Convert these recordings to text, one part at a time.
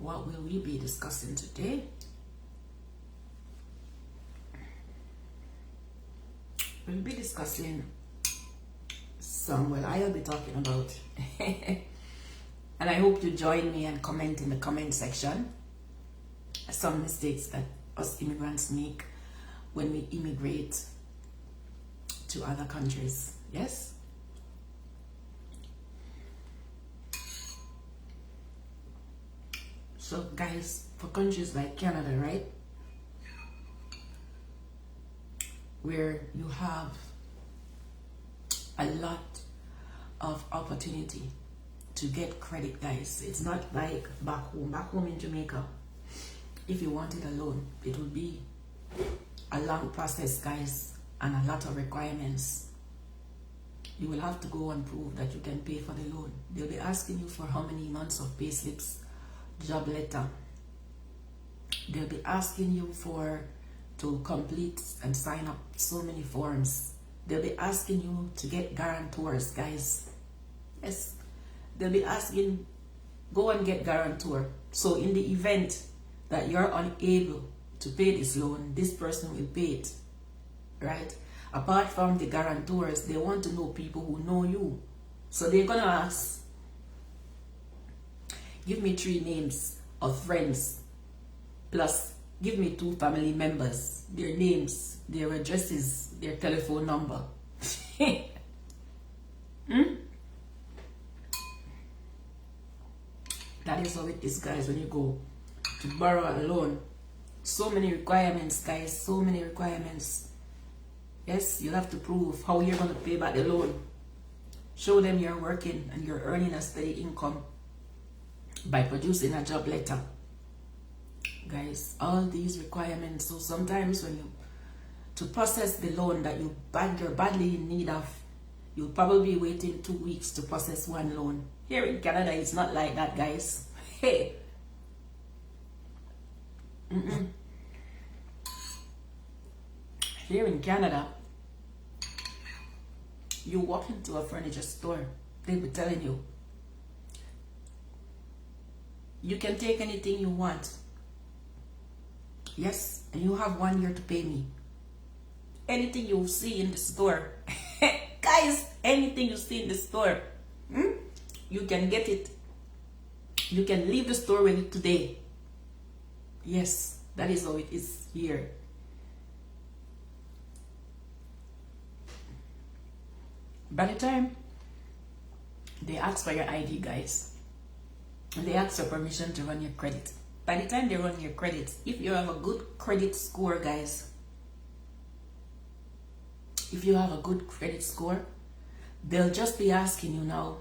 What will we be discussing today? We'll be discussing I'll be talking about and I hope you join me and comment in the comment section some mistakes that us immigrants make when we immigrate to other countries. Yes? So guys, for countries like Canada, right, where you have a lot of opportunity to get credit, guys. It's not like back home in Jamaica. If you wanted a loan, it would be a long process, guys, and a lot of requirements. You will have to go and prove that you can pay for the loan. They'll be asking you for how many months of pay slips, job letter. They'll be asking you to complete and sign up so many forms. They'll be asking you to get guarantors, guys. Yes, they'll be asking, go and get guarantor. So in the event that you're unable to pay this loan, this person will pay it, right? Apart from the guarantors, they want to know people who know you. So they're gonna ask, give me 3 names of friends, plus give me 2 family members, their names, their addresses, their telephone number. That is how it is, guys, when you go to borrow a loan. So many requirements, guys, so many requirements. Yes, you'll have to prove how you're going to pay back the loan. Show them you're working and you're earning a steady income by producing a job letter. Guys, all these requirements. So sometimes to process the loan that you're badly in need of, you'll probably be waiting 2 weeks to process one loan. Here in Canada, it's not like that, guys. Hey. Here in Canada, you walk into a furniture store, they'll be telling you, you can take anything you want. Yes, and you have 1 year to pay me. Anything you see in the store, guys, anything you see in the store, you can get it. You can leave the store with it today. Yes, that is how it is here. By the time they ask for your ID, guys, and they ask for permission to run your credit, by the time they run your credit, if you have a good credit score, guys, if you have a good credit score, they'll just be asking you now,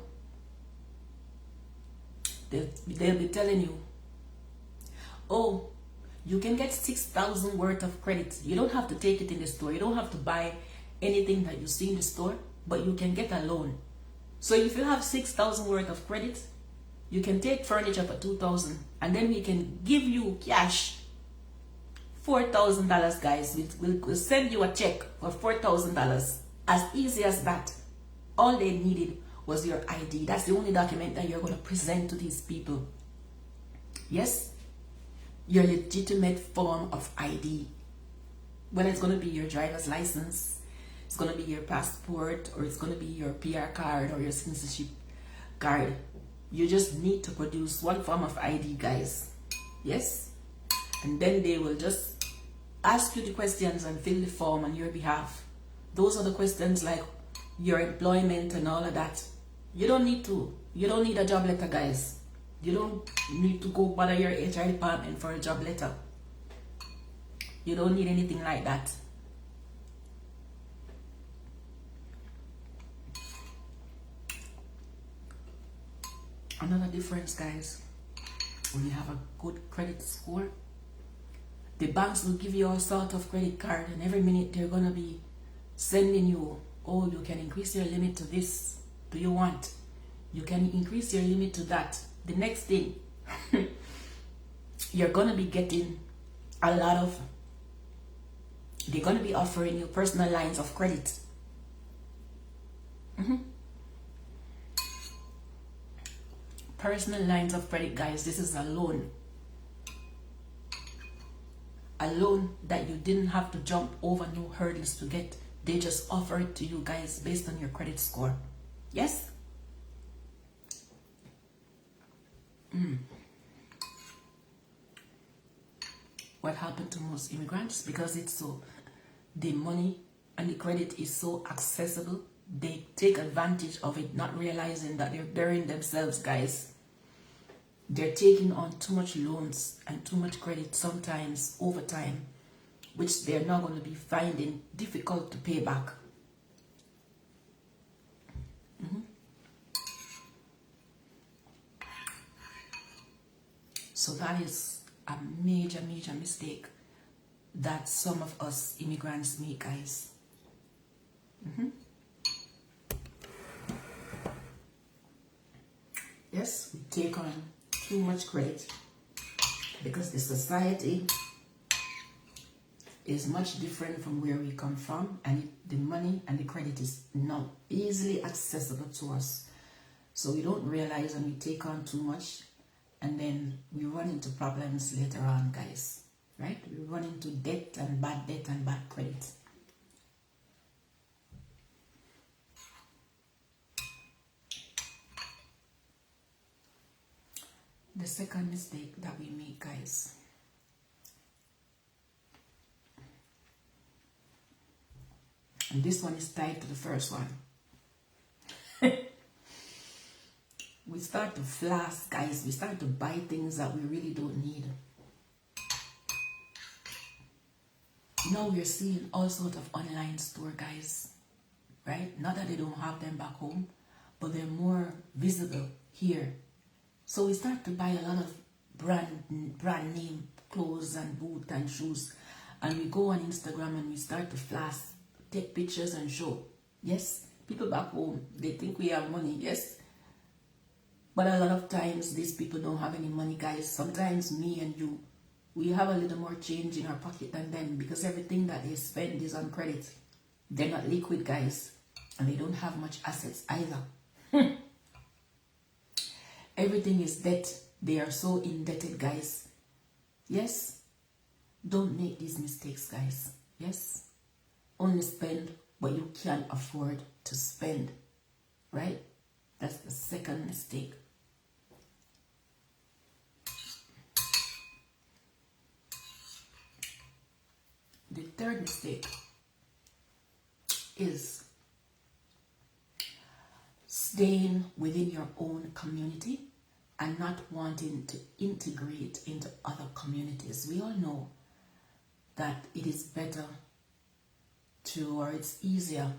they'll be telling you, oh, you can get 6,000 worth of credit. You don't have to take it in the store. You don't have to buy anything that you see in the store, but you can get a loan. So if you have 6,000 worth of credit, you can take furniture for 2,000, and then we can give you cash, $4,000, guys. We'll send you a check for $4,000. As easy as that. All they needed was your ID. That's the only document that you're going to present to these people. Yes? Your legitimate form of ID. Whether it's going to be your driver's license, it's going to be your passport, or it's going to be your PR card or your citizenship card. You just need to produce one form of ID, guys. Yes? And then they will just ask you the questions and fill the form on your behalf. Those are the questions like your employment and all of that. You don't need a job letter, guys. You don't need to go bother your HR department for a job letter. You don't need anything like that. Another difference, guys, when you have a good credit score, the banks will give you all sort of credit card, and every minute they're gonna be sending you, oh, you can increase your limit to this. Do you want? You can increase your limit to that. The next thing, you're gonna be getting a lot of, they're gonna be offering you personal lines of credit. Personal lines of credit, guys. This is a loan. a loan that you didn't have to jump over no hurdles to get. They just offer it to you guys based on your credit score. Yes? What happened to most immigrants? Because it's so, the money and the credit is so accessible, they take advantage of it, not realizing that they're burying themselves, guys. They're taking on too much loans and too much credit sometimes over time, which they're not going to be finding difficult to pay back. So that is a major, major mistake that some of us immigrants make, guys. Yes, we take on too much credit because the society is much different from where we come from, and the money and the credit is not easily accessible to us. So we don't realize, and we take on too much, and then we run into problems later on, guys. Right? We run into debt and bad credit. The second mistake that we make, guys, and this one is tied to the first one. We start to flash, guys. We start to buy things that we really don't need. Now we're seeing all sorts of online store, guys, right? Not that they don't have them back home, but they're more visible here. So we start to buy a lot of brand name clothes and boots and shoes, and we go on Instagram and we start to flash, take pictures and show. Yes, people back home, they think we have money, yes, but a lot of times these people don't have any money, guys. Sometimes me and you, we have a little more change in our pocket than them, because everything that they spend is on credit. They're not liquid, guys, and they don't have much assets either. Everything is debt. They are so indebted, guys. Yes? Don't make these mistakes, guys. Yes? Only spend what you can afford to spend. Right? That's the second mistake. The third mistake is staying within your own community and not wanting to integrate into other communities. We all know that it is better to, or it's easier,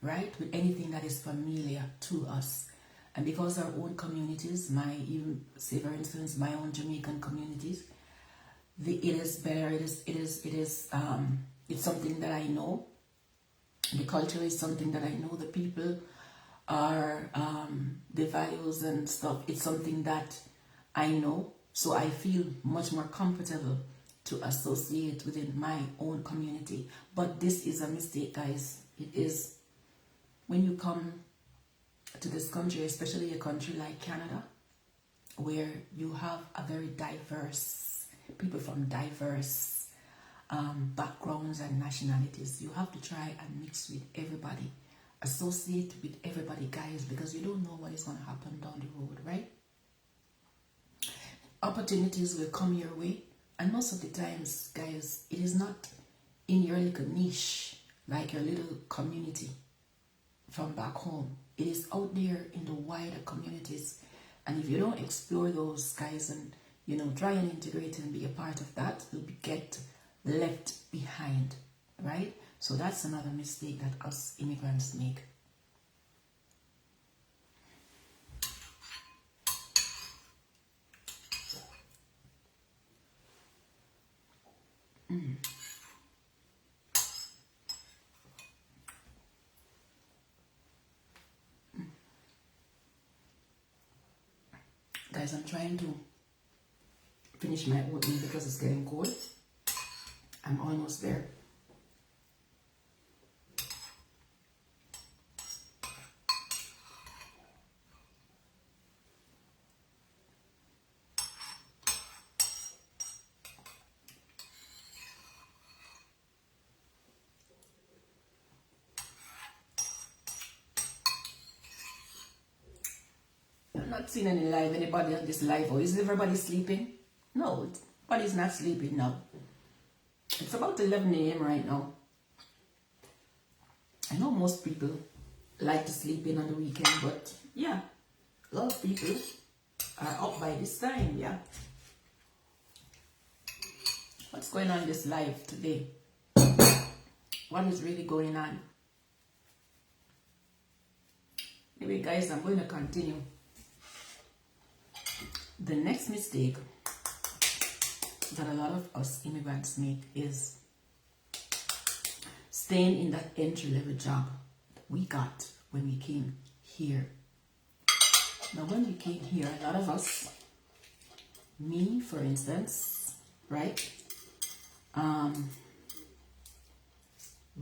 right, with anything that is familiar to us. And because our own communities, even say for instance, my own Jamaican communities, it is better. It's something that I know. The culture is something that I know. The people are, the values and stuff, it's something that I know. So I feel much more comfortable to associate within my own community. But this is a mistake, guys. It is. When you come to this country, especially a country like Canada, where you have a very diverse, people from diverse backgrounds and nationalities, you have to try and mix with everybody. Associate with everybody, guys, because you don't know what is going to happen down the road, right? Opportunities will come your way, and most of the times, guys, it is not in your little niche, like your little community from back home. It is out there in the wider communities, and if you don't explore those, guys, and try and integrate and be a part of that, you'll get left behind, right? So that's another mistake that us immigrants make. Guys, I'm trying to finish my oatmeal because it's getting cold. I'm almost there. not seeing anybody on this live. Or is everybody sleeping? No, everybody's not sleeping now. It's about 11 a.m. right now. I know most people like to sleep in on the weekend, but yeah, a lot of people are up by this time, yeah. What's going on in this live today? What is really going on? Anyway, guys, I'm going to continue. The next mistake that a lot of us immigrants make is staying in that entry-level job that we got when we came here. Now, when we came here, a lot of us, me for instance, right?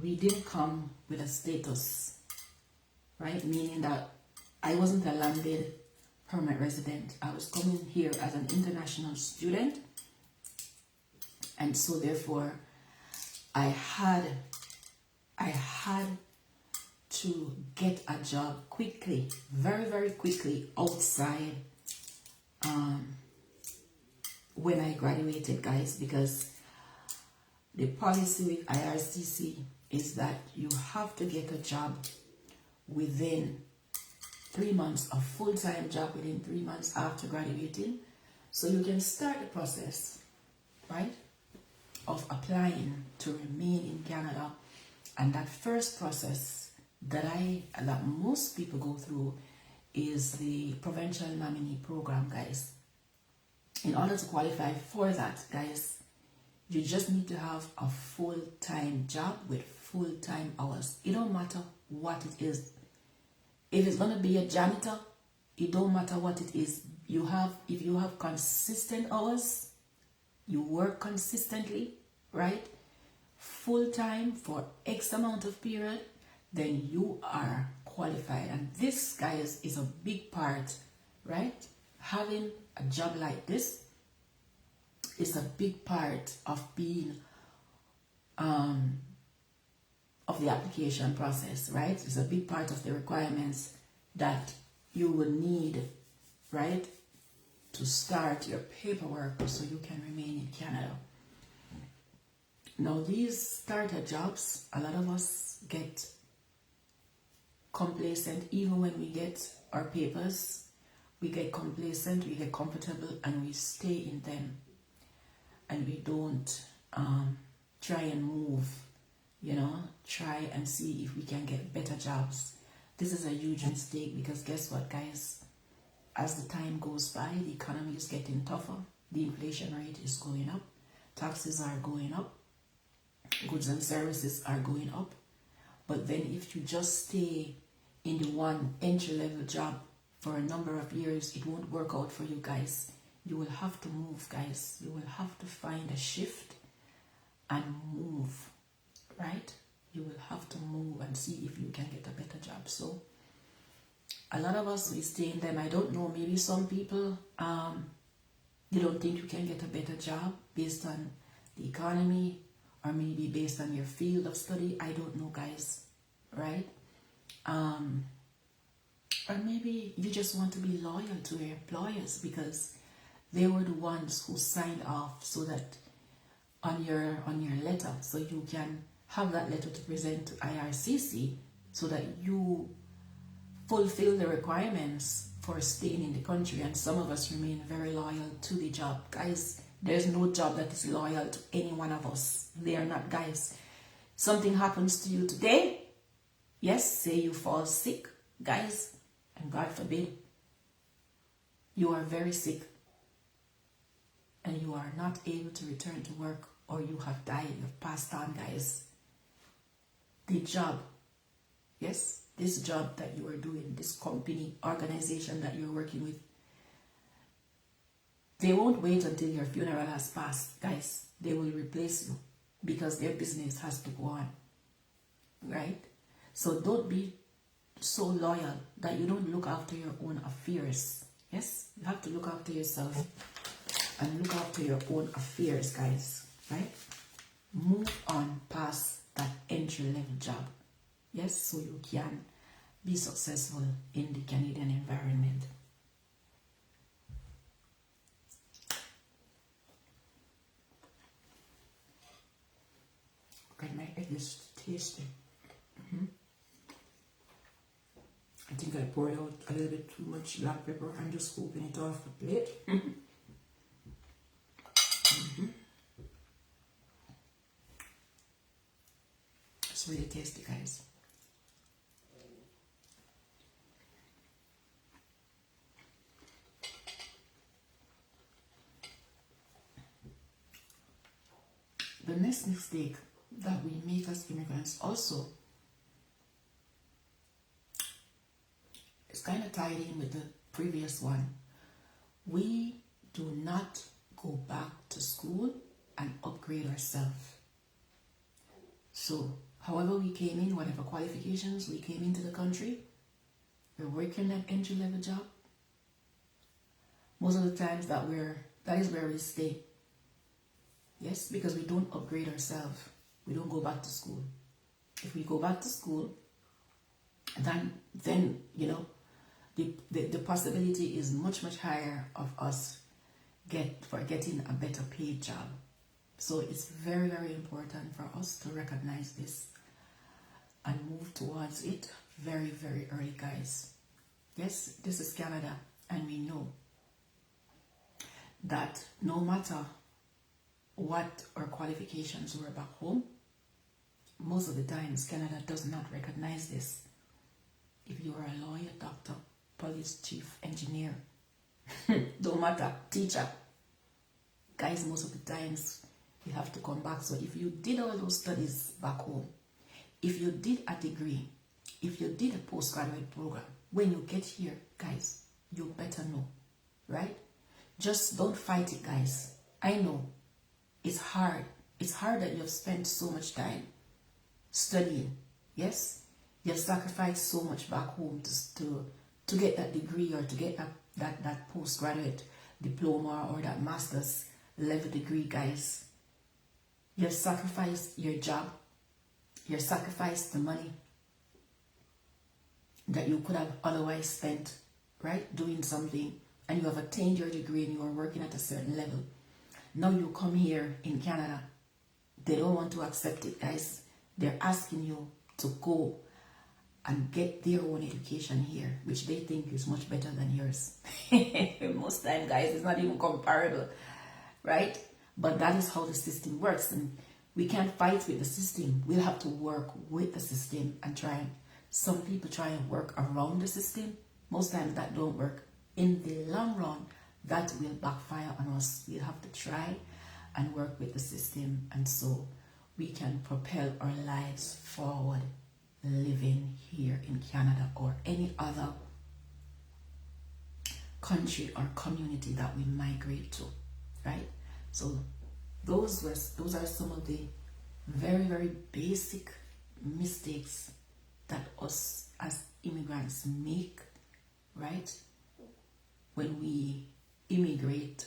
We didn't come with a status, right? Meaning that I wasn't a landed permanent resident. I was coming here as an international student, and so therefore I had to get a job quickly, very, very quickly outside when I graduated, guys, because the policy with IRCC is that you have to get a job within 3 months, a full-time job within 3 months after graduating, so you can start the process, right, of applying to remain in Canada. And that first process that most people go through is the provincial nominee program, guys. In order to qualify for that, guys, you just need to have a full-time job with full-time hours. It don't matter what it is. If it's gonna be a janitor, it don't matter what it is. If you have consistent hours, you work consistently, right? Full-time for X amount of period, then you are qualified. And this, guys, is a big part, right? Having a job like this is a big part of being of the application process, right? It's a big part of the requirements that you will need, right, to start your paperwork so you can remain in Canada. Now, these starter jobs, a lot of us get complacent. Even when we get our papers, we get complacent, we get comfortable, and we stay in them. And we don't try and move, try and see if we can get better jobs. This is a huge mistake, because guess what, guys? As the time goes by, the economy is getting tougher. The inflation rate is going up. Taxes are going up. Goods and services are going up. But then if you just stay in the one entry-level job for a number of years, it won't work out for you, guys. You will have to move, guys. You will have to find a shift and move, right? You will have to move and see if you can get a better job. So a lot of us, we stay in them. I don't know, maybe some people, you don't think you can get a better job based on the economy, or maybe based on your field of study. I don't know, guys, right? Or maybe you just want to be loyal to your employers because they were the ones who signed off so that on your letter, so you can have that letter to present to IRCC so that you fulfill the requirements for staying in the country. And some of us remain very loyal to the job. Guys, there's no job that is loyal to any one of us. They are not, guys. Something happens to you today. Yes, say you fall sick, guys, and God forbid, you are very sick and you are not able to return to work, or you have died, you've passed on, guys. The job, yes, this job that you are doing, this company, organization that you're working with, they won't wait until your funeral has passed, guys. They will replace you because their business has to go on, right? So don't be so loyal that you don't look after your own affairs. Yes, you have to look after yourself and look after your own affairs, guys, right? Move on past that entry-level job, yes, so you can be successful in the Canadian environment. It's tasty. I think I poured out a little bit too much black pepper. I'm just scooping it off the plate. It's really tasty, guys. The next mistake that we make as immigrants also is kind of tied in with the previous one. We do not go back to school and upgrade ourselves. So, however we came in, whatever qualifications we came into the country, we're working that entry-level job. Most of the times that is where we stay. Yes, because we don't upgrade ourselves. We don't go back to school. If we go back to school, then you know, the possibility is much higher of us getting a better paid job. So it's very important for us to recognize this and move towards it very early, guys. Yes, this is Canada, and we know that no matter what our qualifications were back home, most of the times Canada does not recognize this. If you are a lawyer, doctor, police chief, engineer, don't matter, teacher, guys, most of the times you have to come back. So if you did all those studies back home, if you did a degree, if you did a postgraduate program, when you get here, guys, you better know, right? Just don't fight it, guys. I know it's hard. It's hard that you've spent so much time studying. Yes, you've sacrificed so much back home to get that degree or to get that postgraduate diploma or that master's level degree, guys. You've sacrificed your job. You've sacrificed the money that you could have otherwise spent, right, doing something, and you have attained your degree and you are working at a certain level. Now you come here in Canada, they don't want to accept it, guys. They're asking you to go and get their own education here, which they think is much better than yours. Most time, guys, it's not even comparable, right? But that is how the system works, and we can't fight with the system. We'll have to work with the system and try. Some people try and work around the system. Most times that don't work. In the long run, that will backfire on us. We'll have to try and work with the system, and so we can propel our lives forward living here in Canada or any other country or community that we migrate to, right? So those are some of the very basic mistakes that us as immigrants make, right, when we immigrate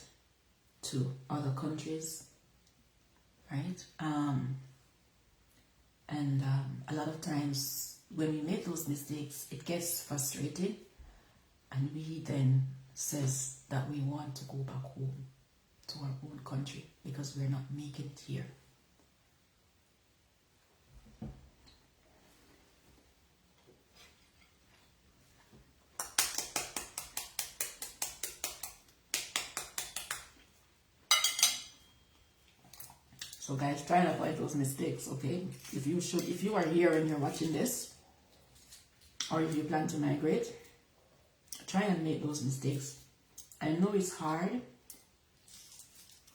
to other countries, right? And a lot of times when we make those mistakes, it gets frustrating, and we then says that we want to go back home to our own country because we're not making it here. So guys, try to avoid those mistakes, okay? If you are here and you're watching this, or if you plan to migrate, try and make those mistakes. I know it's hard,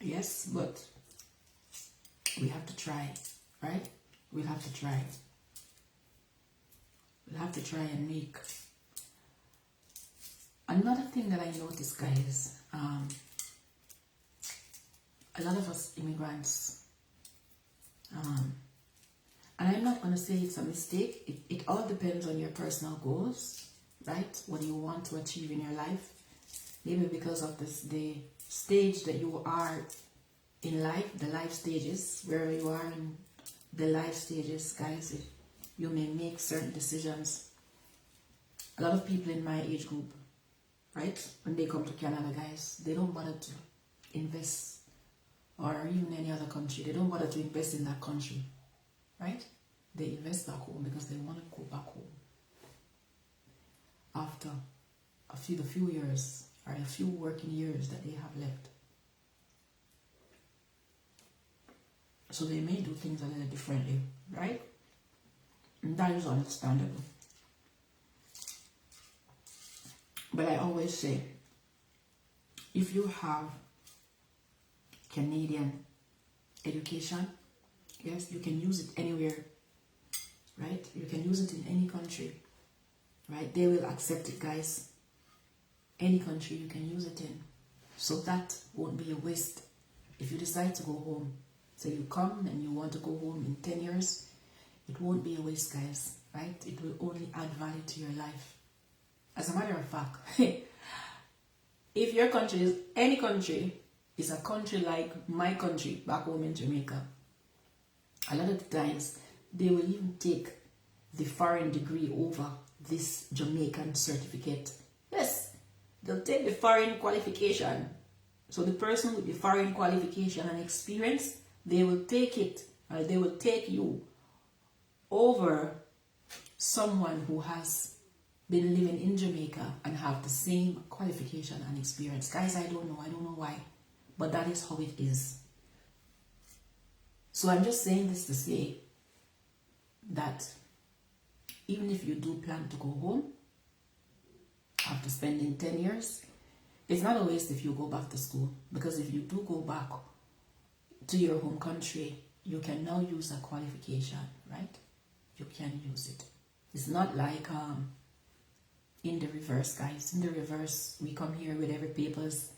yes, but we have to try, right? We have to try. We'll have to try and make. Another thing that I noticed, guys, a lot of us immigrants, and I'm not going to say it's a mistake. It all depends on your personal goals, right? What do you want to achieve in your life? Maybe because of the stage that you are in life, the life stages, where you are in the life stages, guys, you may make certain decisions. A lot of people in my age group, right, when they come to Canada, guys, they don't bother to invest, or even any other country. They don't bother to invest in that country, right? they invest back home because they want to go back home after the few years or a few working years that they have left. So they may do things a little differently, right? And that is understandable. But I always say, if you have Canadian education, yes, you can use it anywhere, right? You can use it in any country, right? They will accept it, guys. Any country you can use it in. So that won't be a waste. If you decide to go home, so you come and you want to go home in 10 years, it won't be a waste, guys, right? It will only add value to your life. As a matter of fact, if your country is, any country is a country like my country back home in Jamaica, a lot of the times they will even take the foreign degree over this Jamaican certificate. Yes, they'll take the foreign qualification. So the person with the foreign qualification and experience, they will take it, or they will take you over someone who has been living in Jamaica and have the same qualification and experience. Guys, I don't know why, but that is how it is. So I'm just saying this to say that even if you do plan to go home after spending 10 years, it's not a waste if you go back to school, because if you do go back to your home country, you can now use a qualification, right? You can use it. It's not like in the reverse, guys. In the reverse, we come here with every papers.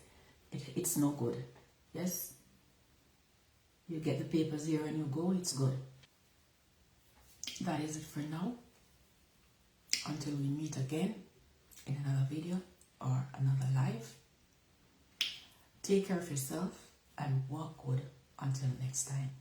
It's no good. Yes? You get the papers here and you go, it's good. That is it for now. Until we meet again in another video or another live. Take care of yourself and walk good until next time.